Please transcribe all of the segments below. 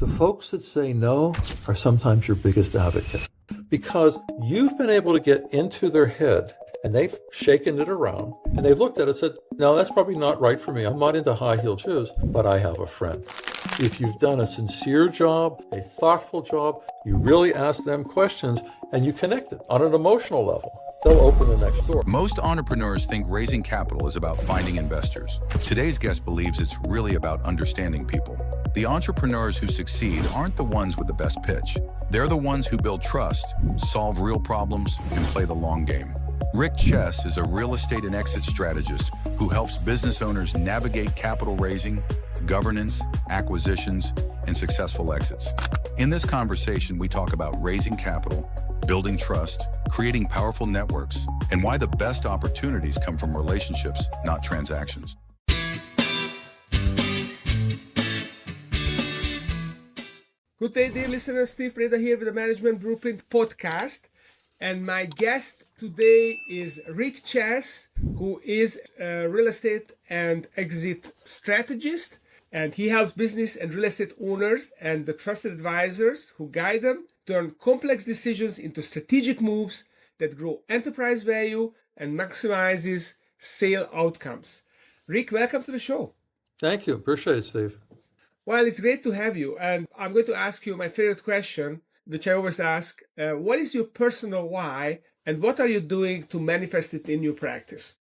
The folks that say no are sometimes your biggest advocate because you've been able to get into their head and they've shaken it around and they've looked at it and said, no, that's probably not right for me. I'm not into high-heeled shoes, but I have a friend. If you've done a sincere job, a thoughtful job, you really ask them questions and you connect it on an emotional level, they'll open the next door. Most entrepreneurs think raising capital is about finding investors. Today's guest believes it's really about understanding people. The entrepreneurs who succeed aren't the ones with the best pitch. They're the ones who build trust, solve real problems, and play the long game. Rick Chess is a real estate and exit strategist who helps business owners navigate capital raising, governance, acquisitions, and successful exits. In this conversation, we talk about raising capital, building trust, creating powerful networks, and why the best opportunities come from relationships, not transactions. Good day, dear listeners. Steve Preda here with the Management Blueprint podcast. And my guest today is Rick Chess, who is a real estate and exit strategist. And he helps business and real estate owners and the trusted advisors who guide them turn complex decisions into strategic moves that grow enterprise value and maximizes sale outcomes. Rick, welcome to the show. Thank you. Appreciate it, Steve. Well, it's great to have you. And I'm going to ask you my favorite question, which I always ask. What is your personal why and what are you doing to manifest it in your practice?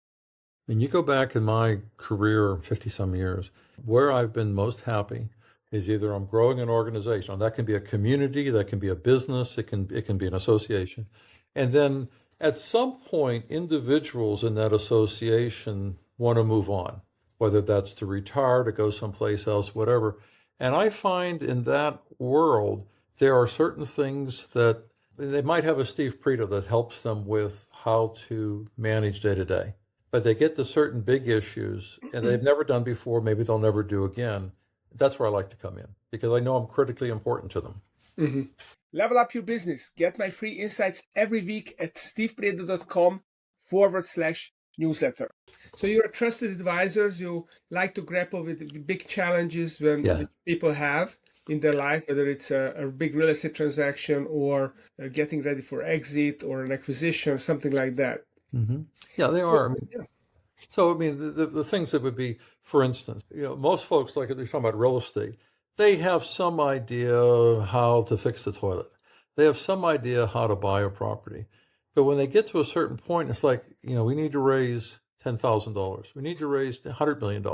When you go back in my career, 50 some years, where I've been most happy is either I'm growing an organization. That can be a community, that can be a business, it can be an association. And then at some point, individuals in that association want to move on, whether that's to retire, to go someplace else, whatever. And I find in that world, there are certain things that they might have a Steve Preda that helps them with how to manage day to day. But they get to certain big issues and they've never done before, maybe they'll never do again. That's where I like to come in because I know I'm critically important to them. Mm-hmm. Level up your business. Get my free insights every week at stevepreda.com/newsletter. So you're a trusted advisor. You like to grapple with big challenges when people have in their life, whether it's a big real estate transaction or getting ready for exit or an acquisition or something like that. Mm-hmm. Yeah, they are. So, the things that would be, for instance, most folks, like they're talking about real estate, they have some idea how to fix the toilet. They have some idea how to buy a property. But when they get to a certain point, it's like, we need to raise $10,000. We need to raise $100 million,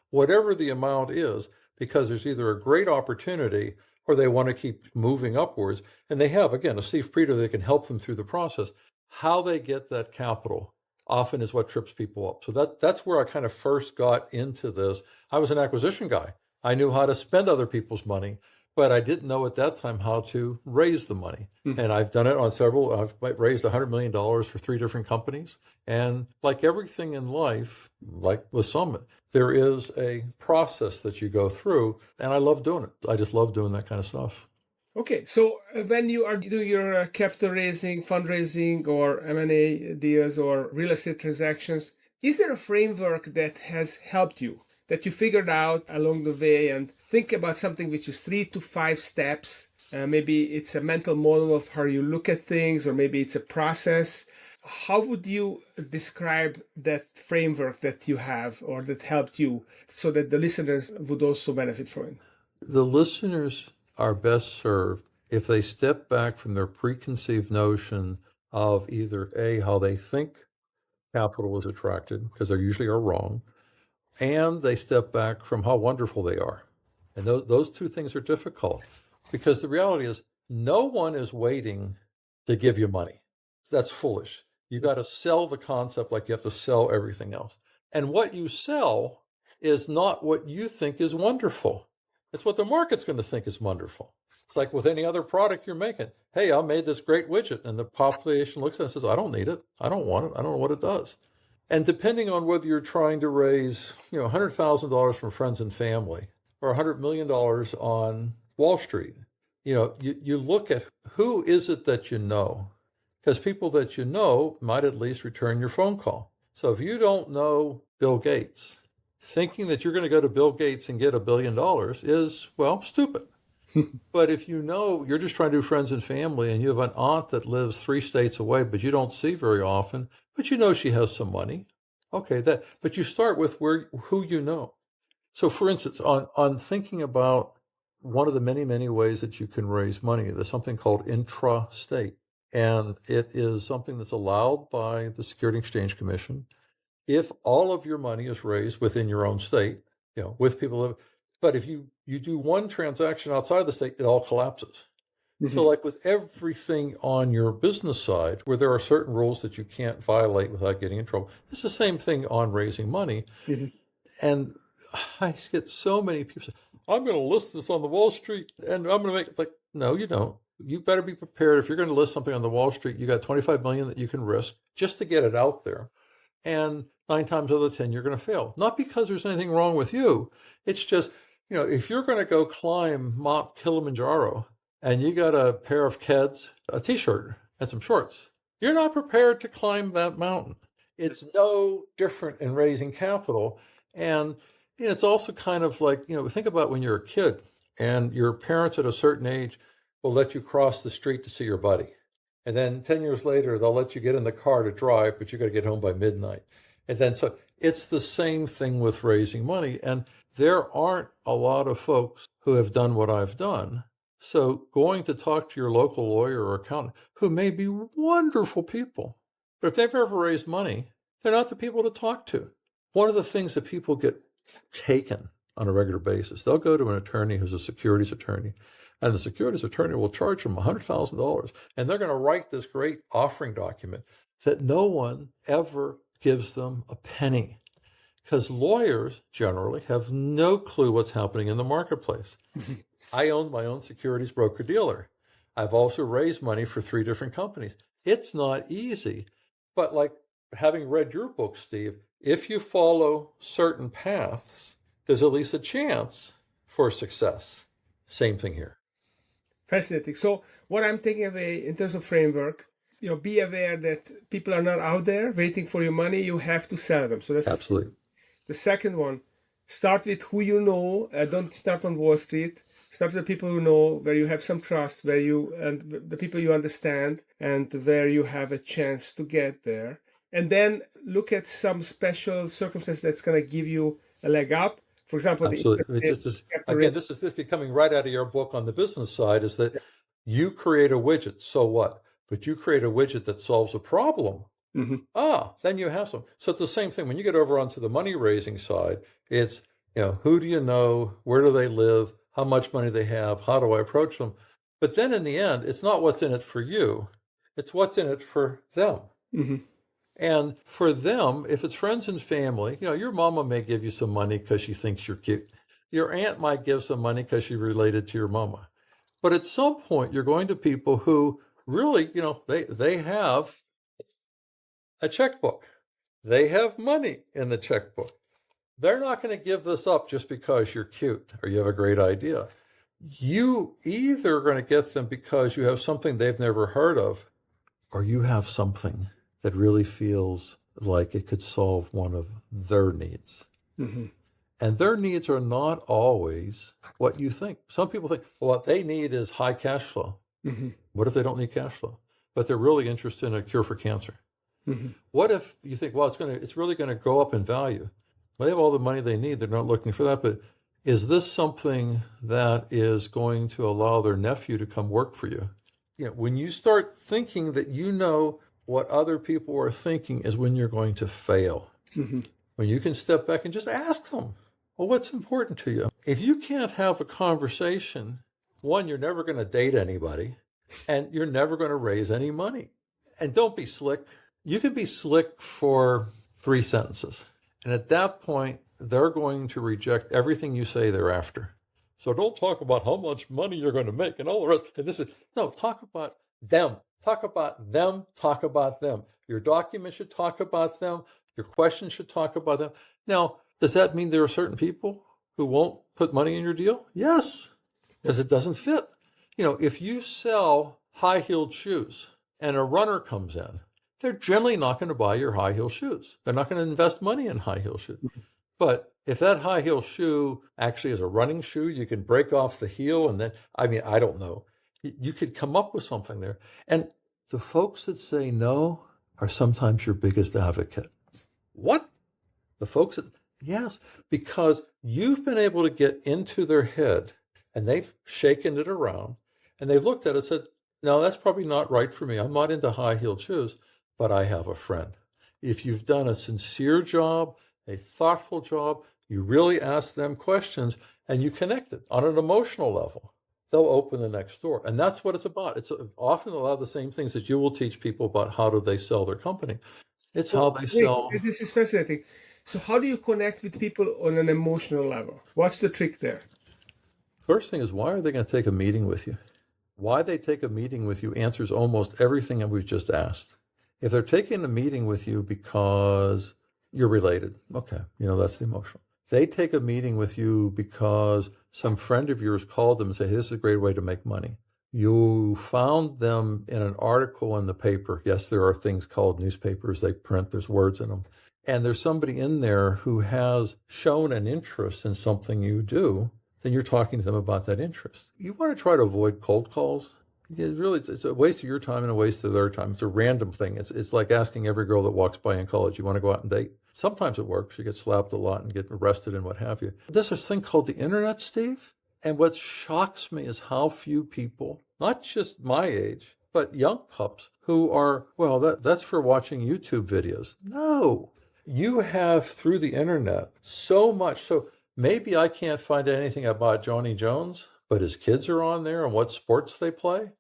whatever the amount is, because there's either a great opportunity or they want to keep moving upwards. And they have, again, a Steve Preda that can help them through the process. How they get that capital often is what trips people up. So that's where I kind of first got into this. I was an acquisition guy. I knew how to spend other people's money, but I didn't know at that time how to raise the money. Mm-hmm. And I've done it on several. I've raised $100 million for 3 different companies. And like everything in life, like with Summit, there is a process that you go through. And I love doing it. I just love doing that kind of stuff. Okay, so when you are doing your capital raising, fundraising, or M&A deals or real estate transactions, is there a framework that has helped you, that you figured out along the way and think about something which is 3 to 5 steps? Maybe it's a mental model of how you look at things, or maybe it's a process. How would you describe that framework that you have or that helped you so that the listeners would also benefit from it? The listeners are best served if they step back from their preconceived notion of either A, how they think capital is attracted, because they usually are wrong, and they step back from how wonderful they are. And those two things are difficult because the reality is no one is waiting to give you money. That's foolish. You got to sell the concept like you have to sell everything else. And what you sell is not what you think is wonderful. It's what the market's going to think is wonderful. It's like with any other product you're making. Hey, I made this great widget. And the population looks at it and says, I don't need it. I don't want it. I don't know what it does. And depending on whether you're trying to raise, $100,000 from friends and family or $100 million on Wall Street, you look at who is it that you know? Because people that you know might at least return your phone call. So if you don't know Bill Gates, thinking that you're going to go to Bill Gates and get $1 billion is, stupid. But if you know you're just trying to do friends and family and you have an aunt that lives 3 states away, but you don't see very often, but you know she has some money. Okay, but you start with who you know. So for instance, on thinking about one of the many, many ways that you can raise money, there's something called intra-state. And it is something that's allowed by the Security and Exchange Commission. If all of your money is raised within your own state, with people, but if you do one transaction outside the state, it all collapses. So like with everything on your business side, where there are certain rules that you can't violate without getting in trouble, it's the same thing on raising money. And I get so many people say, I'm going to list this on the Wall Street and I'm going to make it. Like, no, you don't. You better be prepared. If you're going to list something on the Wall Street, you got 25 million that you can risk just to get it out there. And 9 times out of 10, you're going to fail. Not because there's anything wrong with you. It's just, if you're going to go climb Mount Kilimanjaro and you got a pair of Keds, a t-shirt, and some shorts, you're not prepared to climb that mountain. It's no different in raising capital. And it's also kind of like, think about when you're a kid and your parents at a certain age will let you cross the street to see your buddy. And then 10 years later, they'll let you get in the car to drive, but you got to get home by midnight. And then so it's the same thing with raising money. And there aren't a lot of folks who have done what I've done. So going to talk to your local lawyer or accountant, who may be wonderful people, but if they've ever raised money, they're not the people to talk to. One of the things that people get taken on a regular basis, they'll go to an attorney who's a securities attorney, and the securities attorney will charge them $100,000, and they're going to write this great offering document that no one ever gives them a penny, because lawyers generally have no clue what's happening in the marketplace. I own my own securities broker-dealer. I've also raised money for 3 different companies. It's not easy, but like having read your book, Steve, if you follow certain paths, there's at least a chance for success. Same thing here. Fascinating. So what I'm taking away in terms of framework, be aware that people are not out there waiting for your money. You have to sell them. So that's absolutely. The second one, start with who you know. Don't start on Wall Street. Start with the people you know, where you have some trust, and the people you understand, and where you have a chance to get there. And then look at some special circumstance that's going to give you a leg up. For example, absolutely. This is becoming right out of your book on the business side, is that you create a widget, so what? But you create a widget that solves a problem. Then you have some. So it's the same thing when you get over onto the money raising side. It's, who do you know? Where do they live? How much money they have? How do I approach them? But then in the end, it's not what's in it for you. It's what's in it for them. And for them, if it's friends and family, your mama may give you some money because she thinks you're cute. Your aunt might give some money because she's related to your mama. But at some point, you're going to people who really, they have a checkbook. They have money in the checkbook. They're not going to give this up just because you're cute or you have a great idea. You either are going to get them because you have something they've never heard of, or you have something that really feels like it could solve one of their needs. And their needs are not always what you think. Some people think, well, what they need is high cash flow. What if they don't need cash flow, but they're really interested in a cure for cancer? What if you think, well, it's really going to go up in value? Well, they have all the money they need. They're not looking for that. But is this something that is going to allow their nephew to come work for you? When you start thinking that what other people are thinking is when you're going to fail. When you can step back and just ask them, well, what's important to you? If you can't have a conversation, one, you're never going to date anybody, and you're never going to raise any money. And don't be slick. You can be slick for 3 sentences. And at that point, they're going to reject everything you say thereafter. So don't talk about how much money you're going to make and all the rest. And talk about them. Talk about them. Talk about them. Your document should talk about them. Your questions should talk about them. Now, does that mean there are certain people who won't put money in your deal? Yes, because it doesn't fit. If you sell high-heeled shoes and a runner comes in, they're generally not going to buy your high-heel shoes. They're not going to invest money in high-heel shoes. But If that high heel shoe actually is a running shoe, you can break off the heel and then, I mean, I don't know. You could come up with something there. And the folks that say no are sometimes your biggest advocate. What? The folks that, yes, because you've been able to get into their head and they've shaken it around and they've looked at it and said, no, that's probably not right for me. I'm not into high-heeled shoes, but I have a friend. If you've done a sincere job, a thoughtful job, you really ask them questions and you connect it on an emotional level, they'll open the next door. And that's what it's about. It's often a lot of the same things that you will teach people about how do they sell their company. It's how they Wait, sell. this is fascinating. So how do you connect with people on an emotional level? What's the trick there? First thing is, why are they going to take a meeting with you? Why they take a meeting with you answers almost everything that we've just asked. If they're taking a meeting with you because you're related, okay, that's the emotional. They take a meeting with you because some friend of yours called them and said, hey, this is a great way to make money. You found them in an article in the paper. Yes, there are things called newspapers. They print, there's words in them. And there's somebody in there who has shown an interest in something you do. Then you're talking to them about that interest. You want to try to avoid cold calls. It's a waste of your time and a waste of their time. It's a random thing. It's like asking every girl that walks by in college, you want to go out and date? Sometimes it works. You get slapped a lot and get arrested and what have you. There's this thing called the internet, Steve. And what shocks me is how few people, not just my age, but young pups who are, well, that's for watching YouTube videos. No, you have through the internet so much. So maybe I can't find anything about Johnny Jones, but his kids are on there and what sports they play.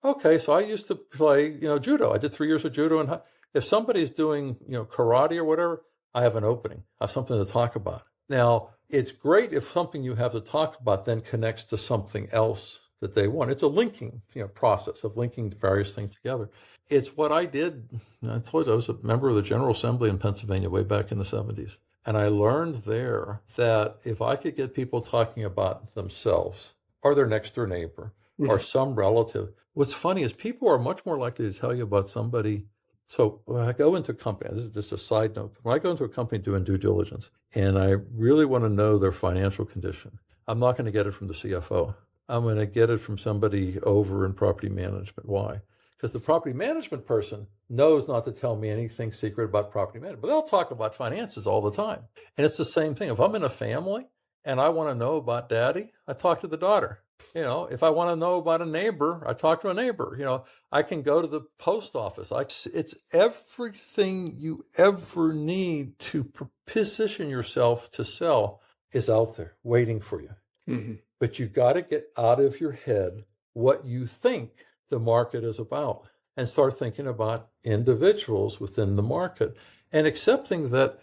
Okay, so I used to play, judo. I did 3 years of judo. And if somebody's doing, karate or whatever, I have an opening. I have something to talk about. Now, it's great if something you have to talk about then connects to something else that they want. It's a linking, process of linking various things together. It's what I did. I told you I was a member of the General Assembly in Pennsylvania way back in the 70s. And I learned there that if I could get people talking about themselves or their next door neighbor or some relative, what's funny is people are much more likely to tell you about somebody. So when I go into a company, this is just a side note, when I go into a company doing due diligence and I really want to know their financial condition, I'm not going to get it from the CFO. I'm going to get it from somebody over in property management. Why? Because the property management person knows not to tell me anything secret about property management, but they'll talk about finances all the time. And it's the same thing. If I'm in a family and I want to know about daddy, I talk to the daughter. If I want to know about a neighbor, I talk to a neighbor. I can go to the post office. It's everything you ever need to position yourself to sell is out there waiting for you. Mm-hmm. But you got to get out of your head what you think the market is about and start thinking about individuals within the market and accepting that,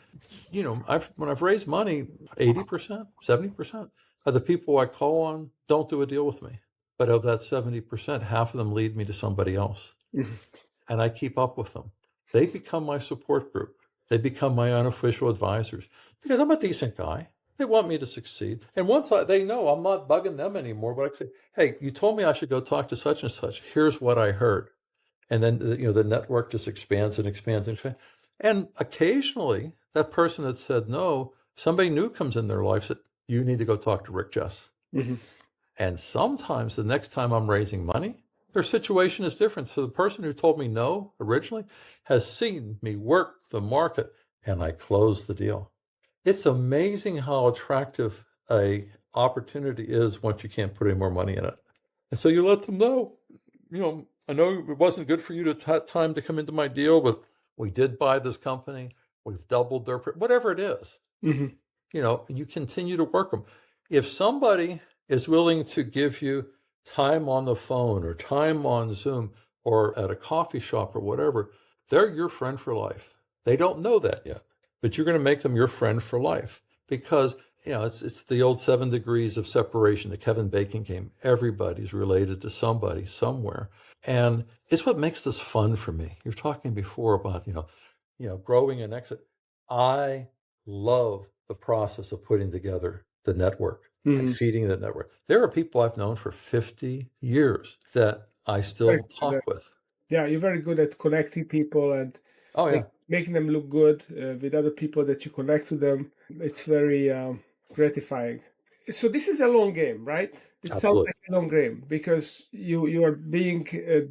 when I've raised money, 80%, 70% of the people I call on don't do a deal with me. But of that 70%, half of them lead me to somebody else. Mm-hmm. And I keep up with them. They become my support group. They become my unofficial advisors because I'm a decent guy. They want me to succeed. And once they know I'm not bugging them anymore, but I say, hey, you told me I should go talk to such and such. Here's what I heard. And then, the network just expands and expands and expands. And occasionally that person that said no, somebody new comes in their life that you need to go talk to Rick Jess. Mm-hmm. And sometimes the next time I'm raising money, their situation is different. So the person who told me no originally has seen me work the market and I closed the deal. It's amazing how attractive a opportunity is once you can't put any more money in it. And so you let them know, I know it wasn't good for you to time to come into my deal, but we did buy this company. We've doubled their, whatever it is. Mm-hmm. You continue to work them. If somebody is willing to give you time on the phone or time on Zoom or at a coffee shop or whatever, they're your friend for life. They don't know that yet, but you're going to make them your friend for life because, it's the old 7 degrees of separation, the Kevin Bacon game. Everybody's related to somebody somewhere. And it's what makes this fun for me. You're talking before about, growing an exit. I love the process of putting together the network and feeding the network. There are people I've known for 50 years that I still talk with. Yeah, you're very good at connecting people and making them look good with other people that you connect to them. It's very gratifying. So this is a long game, right? It sounds Absolutely. like a long game because you are being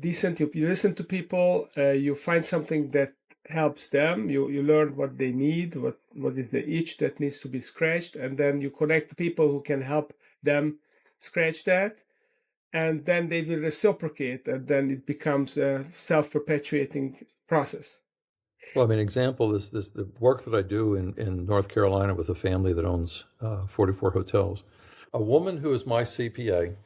decent. You listen to people. You find something that helps them. You learn what they need, what is the itch that needs to be scratched, and then you connect people who can help them scratch that, and then they will reciprocate, and then it becomes a self-perpetuating process. Well, I mean, example is this, the work that I do in North Carolina with a family that owns 44 hotels. A woman who is my CPA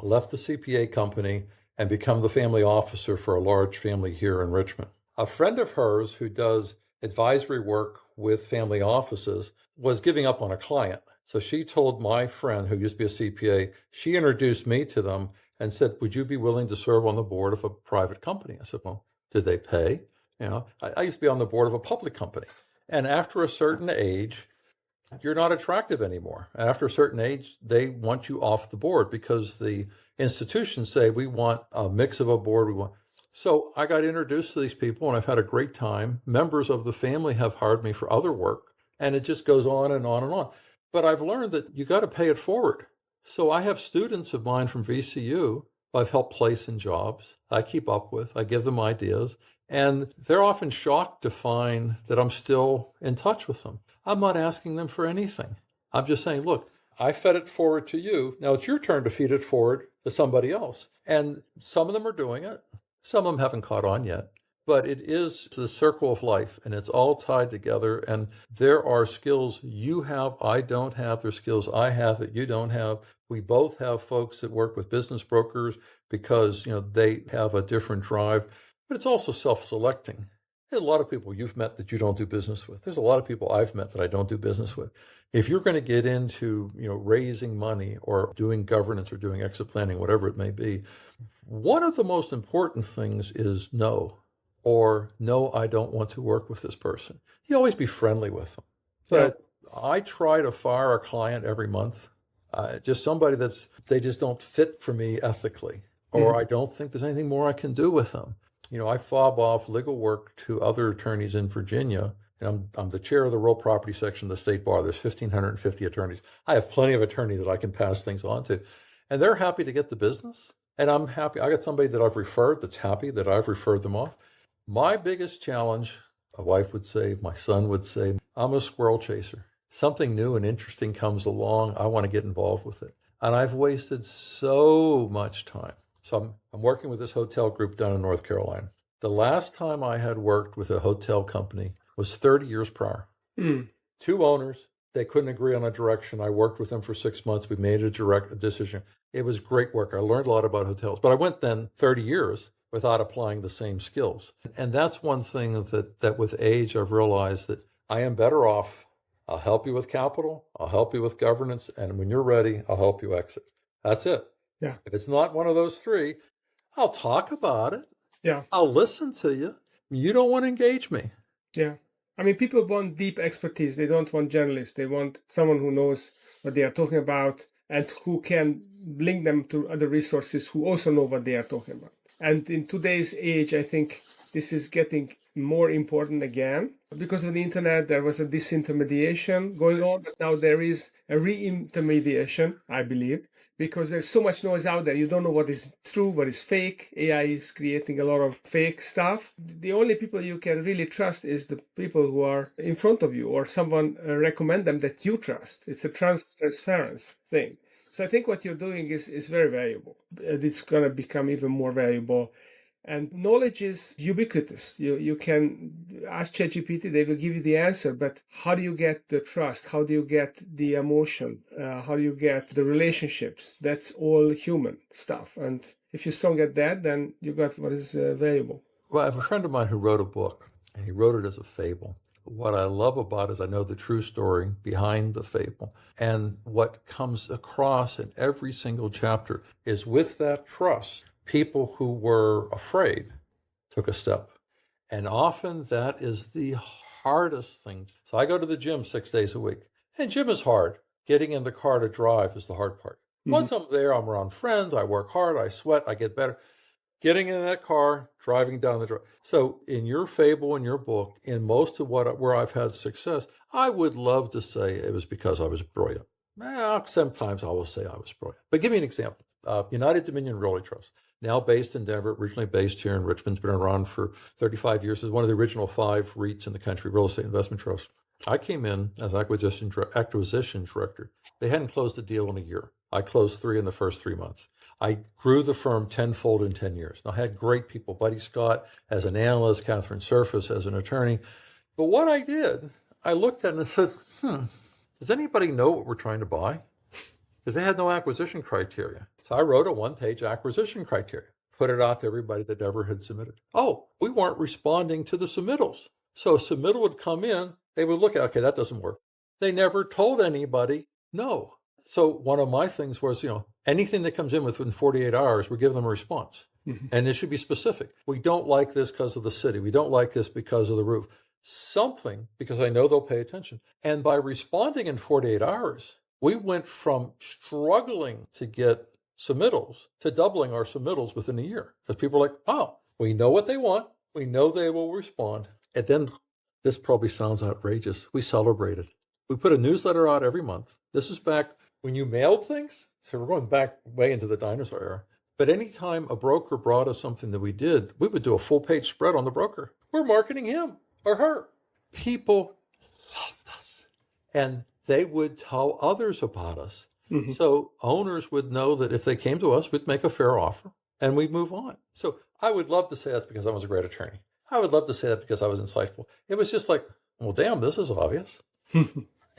left the CPA company and become the family officer for a large family here in Richmond. A friend of hers who does advisory work with family offices was giving up on a client. So she told my friend who used to be a CPA, she introduced me to them and said, would you be willing to serve on the board of a private company? I said, well, did they pay? You know, I used to be on the board of a public company. And after a certain age, you're not attractive anymore. After a certain age, they want you off the board because the institutions say we want a mix of a board. We want. So I got introduced to these people and I've had a great time. Members of the family have hired me for other work, and it just goes on and on and on. But I've learned that you got to pay it forward. So I have students of mine from VCU I've helped place in jobs. I keep up with. I give them ideas. And they're often shocked to find that I'm still in touch with them. I'm not asking them for anything. I'm just saying, look, I fed it forward to you. Now it's your turn to feed it forward to somebody else. And some of them are doing it. Some of them haven't caught on yet. But it is the circle of life, and it's all tied together. And there are skills you have, I don't have. There's skills I have that you don't have. We both have folks that work with business brokers because, they have a different drive. But it's also self-selecting. There's a lot of people you've met that you don't do business with. There's a lot of people I've met that I don't do business with. If you're going to get into, raising money or doing governance or doing exit planning, whatever it may be, one of the most important things is no, or no, I don't want to work with this person. You always be friendly with them. But I try to fire a client every month. Just somebody they just don't fit for me ethically, or I don't think there's anything more I can do with them. I fob off legal work to other attorneys in Virginia, and I'm the chair of the real property section of the state bar. There's 1,550 attorneys. I have plenty of attorney that I can pass things on to, and they're happy to get the business. And I'm happy. I got somebody that I've referred that's happy that I've referred them off. My biggest challenge, my wife would say, my son would say, I'm a squirrel chaser. Something new and interesting comes along, I want to get involved with it. And I've wasted so much time. So I'm working with this hotel group down in North Carolina. The last time I had worked with a hotel company was 30 years prior. Two owners, they couldn't agree on a direction. I worked with them for 6 months. We made a direct decision. It was great work. I learned a lot about hotels, but I went then 30 years without applying the same skills. And that's one thing that with age, I've realized that I am better off. I'll help you with capital. I'll help you with governance. And when you're ready, I'll help you exit. That's it. Yeah. If it's not one of those three, I'll talk about it. Yeah. I'll listen to you. You don't want to engage me. Yeah. I mean, people want deep expertise. They don't want journalists. They want someone who knows what they are talking about and who can link them to other resources who also know what they are talking about. And in today's age, I think this is getting more important again. Because of the internet, there was a disintermediation going on, but now there is a re-intermediation, I believe, because there's so much noise out there. You don't know what is true, what is fake. AI is creating a lot of fake stuff. The only people you can really trust is the people who are in front of you, or someone recommend them that you trust. It's a transference thing. So I think what you're doing is very valuable. It's going to become even more valuable. And knowledge is ubiquitous. You can ask ChatGPT, they will give you the answer, but how do you get the trust? How do you get the emotion? How do you get the relationships? That's all human stuff. And if you don't get that, then you got what is valuable. Well, I have a friend of mine who wrote a book, and he wrote it as a fable. What I love about it is I know the true story behind the fable. And what comes across in every single chapter is with that trust, people who were afraid took a step. And often that is the hardest thing. So I go to the gym 6 days a week, and gym is hard. Getting in the car to drive is the hard part. Once I'm there, I'm around friends, I work hard, I sweat, I get better. getting in that car, driving down the drive. So in your fable, in your book, in most of where I've had success, I would love to say it was because I was brilliant. Well, sometimes I will say I was brilliant. But give me an example. United Dominion Realty Trust, now based in Denver, originally based here in Richmond, been around for 35 years. Is one of the original 5 REITs in the country, real estate investment trust. I came in as acquisition director. They hadn't closed a deal in a year. I closed 3 in the first 3 months. I grew the firm tenfold in 10 years. Now, I had great people, Buddy Scott as an analyst, Catherine Surface as an attorney. But what I did, I looked at it and said, does anybody know what we're trying to buy? Because they had no acquisition criteria. So I wrote a 1-page acquisition criteria, put it out to everybody that ever had submitted. Oh, we weren't responding to the submittals. So a submittal would come in, they would look at, okay, that doesn't work. They never told anybody no. So one of my things was, anything that comes in within 48 hours, we're giving them a response. Mm-hmm. And it should be specific. We don't like this because of the city. We don't like this because of the roof. Something, because I know they'll pay attention. And by responding in 48 hours, we went from struggling to get submittals to doubling our submittals within a year. Because people are like, oh, we know what they want. We know they will respond. And then, this probably sounds outrageous, we celebrated. We put a newsletter out every month. This is back when you mailed things. So we're going back way into the dinosaur era. But anytime a broker brought us something that we did, we would do a full-page spread on the broker. We're marketing him or her. People loved us. And they would tell others about us. Mm-hmm. So owners would know that if they came to us, we'd make a fair offer and we'd move on. So I would love to say that's because I was a great attorney. I would love to say that because I was insightful. It was just like, well, damn, this is obvious.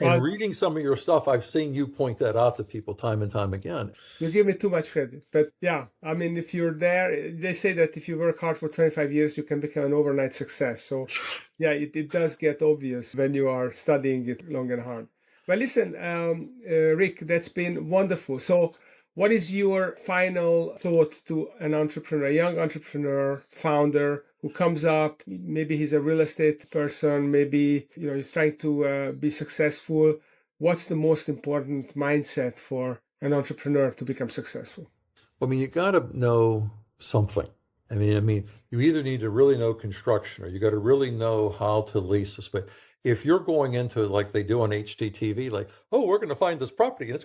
And reading some of your stuff, I've seen you point that out to people time and time again. You give me too much credit. But yeah, I mean, if you're there, they say that if you work hard for 25 years, you can become an overnight success. So yeah, it does get obvious when you are studying it long and hard. Well, listen, Rick, that's been wonderful. So what is your final thought to an entrepreneur, a young entrepreneur, founder who comes up? Maybe he's a real estate person, maybe he's trying to be successful. What's the most important mindset for an entrepreneur to become successful? I mean, you got to know something. I mean, you either need to really know construction or you got to really know how to lease a space. If you're going into it like they do on HGTV, like, oh, we're going to find this property and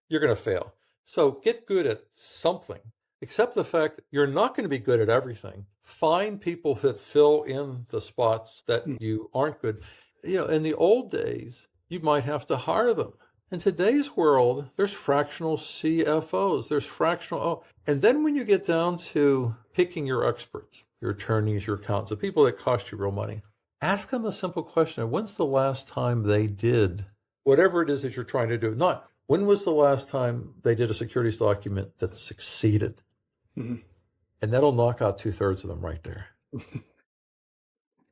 you're going to fail. So get good at something. Accept the fact that you're not going to be good at everything. Find people that fill in the spots that you aren't good. In the old days, you might have to hire them. In today's world, there's fractional CFOs, there's fractional, and then when you get down to picking your experts, your attorneys, your accountants, the people that cost you real money, ask them a simple question. When's the last time they did whatever it is that you're trying to do? Not, when was the last time they did a securities document that succeeded? Mm-hmm. And that'll knock out 2/3 of them right there.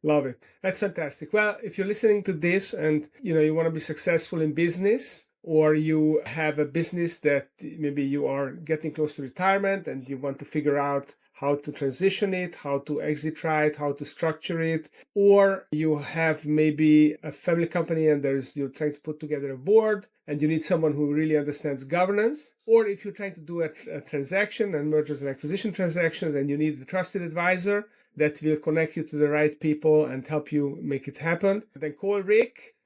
Love it. That's fantastic. Well, if you're listening to this and you want to be successful in business, or you have a business that maybe you are getting close to retirement and you want to figure out how to transition it, how to exit right, how to structure it, or you have maybe a family company and you're trying to put together a board and you need someone who really understands governance, or if you're trying to do a transaction and mergers and acquisition transactions and you need a trusted advisor that will connect you to the right people and help you make it happen, then call Rick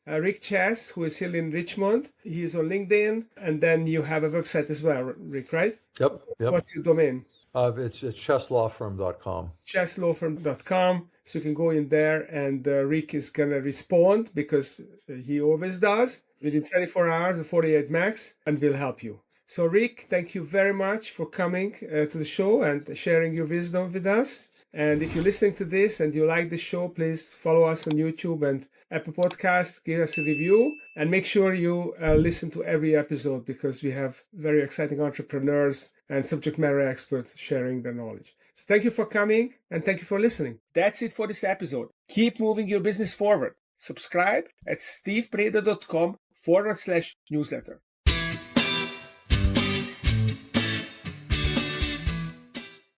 Chess, who is here in Richmond. He's on LinkedIn, and then you have a website as well, Rick, right? Yep. What's your domain? It's chesslawfirm.com. Chesslawfirm.com. So you can go in there and Rick is going to respond, because he always does, within 24 hours or 48 max, and will help you. So Rick, thank you very much for coming to the show and sharing your wisdom with us. And if you're listening to this and you like the show, please follow us on YouTube and Apple Podcasts, give us a review, and make sure you listen to every episode, because we have very exciting entrepreneurs and subject matter experts sharing their knowledge. So thank you for coming and thank you for listening. That's it for this episode. Keep moving your business forward. Subscribe at stevebreda.com/newsletter.